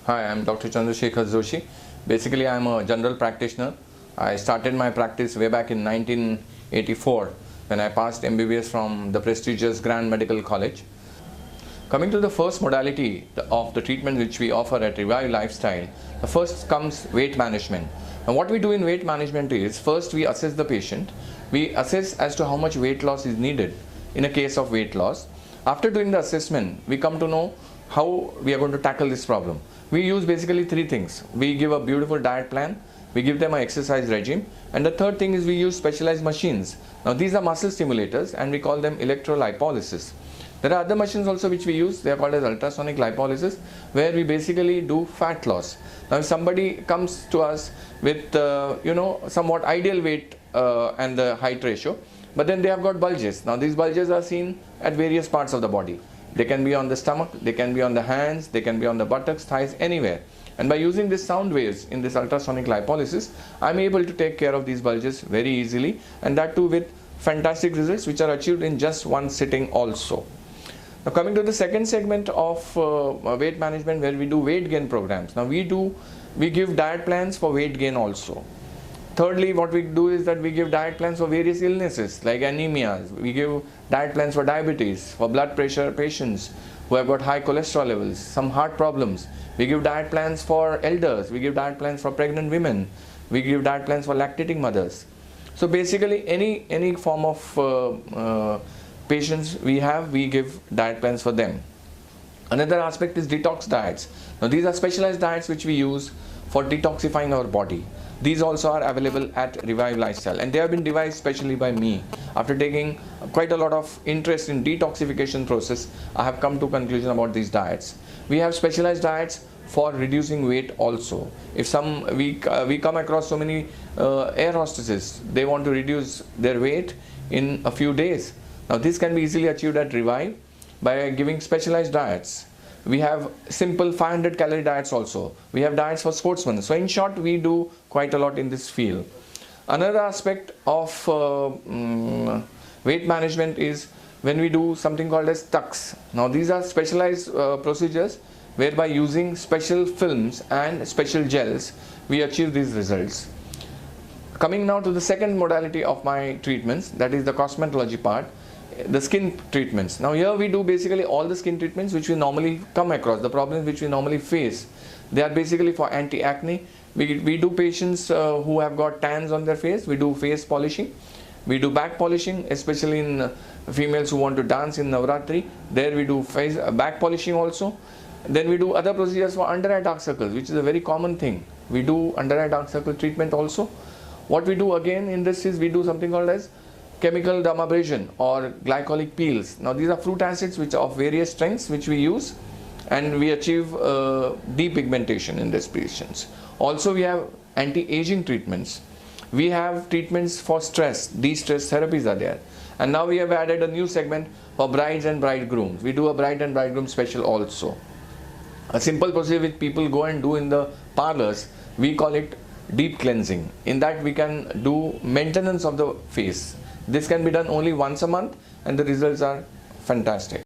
Hi, I'm Dr. Chandrasekhar Joshi. Basically, I'm a general practitioner. I started my practice way back in 1984 when I passed MBBS from the prestigious Grand Medical College. Coming to the first modality of the treatment which we offer at Revive Lifestyle, the first comes weight management. Now, what we do in weight management is first we assess the patient. We assess as to how much weight loss is needed in a case of weight loss. After doing the assessment, we come to know how we are going to tackle this problem. We use basically three things. We give a beautiful diet plan, we give them an exercise regime, and the third thing is we use specialized machines. Now these are muscle stimulators and we call them electrolipolysis. There are other machines also which we use. They are called as ultrasonic lipolysis, where we basically do fat loss. Now if somebody comes to us with somewhat ideal weight and the height ratio, but then they have got bulges. Now these bulges are seen at various parts of the body. They can be on the stomach, they can be on the hands, they can be on the buttocks, thighs, anywhere. And by using these sound waves in this ultrasonic lipolysis, I'm able to take care of these bulges very easily, and that too with fantastic results which are achieved in just one sitting also. Now coming to the second segment of weight management, where we do weight gain programs. Now we give diet plans for weight gain also. Thirdly, what we do is that we give diet plans for various illnesses like anemias. We give diet plans for diabetes, for blood pressure patients who have got high cholesterol levels, some heart problems. We give diet plans for elders. We give diet plans for pregnant women. We give diet plans for lactating mothers. So basically any form of patients we give diet plans for them. Another aspect is detox diets. Now these are specialized diets which we use for detoxifying our body. These also are available at Revive Lifestyle, and they have been devised specially by me. After taking quite a lot of interest in detoxification process, I have come to a conclusion about these diets. We have specialized diets for reducing weight also. If we come across so many air hostesses, they want to reduce their weight in a few days. Now this can be easily achieved at Revive by giving specialized diets. We have simple 500 calorie diets also. We have diets for sportsmen. So in short, we do quite a lot in this field. Another aspect of weight management is when we do something called as tucks. Now these are specialized procedures whereby using special films and special gels, we achieve these results. Coming now to the second modality of my treatments, that is the cosmetology part. The skin treatments. Now here we do basically all the skin treatments which we normally come across, the problems which we normally face. They are basically for anti-acne. We do patients who have got tans on their face. We do face polishing. We do back polishing, especially in females who want to dance in Navratri. There we do face back polishing also. Then we do other procedures for under eye dark circles, which is a very common thing. We do under eye dark circle treatment also. What we do again in this is we do something called as chemical dermabrasion or glycolic peels. Now these are fruit acids which are of various strengths which we use, and we achieve depigmentation in these patients. Also we have anti-aging treatments. We have treatments for stress, de-stress therapies are there. And now we have added a new segment for brides and bridegrooms. We do a bride and bridegroom special also. A simple procedure which people go and do in the parlors, we call it deep cleansing. In that we can do maintenance of the face. This can be done only once a month and the results are fantastic.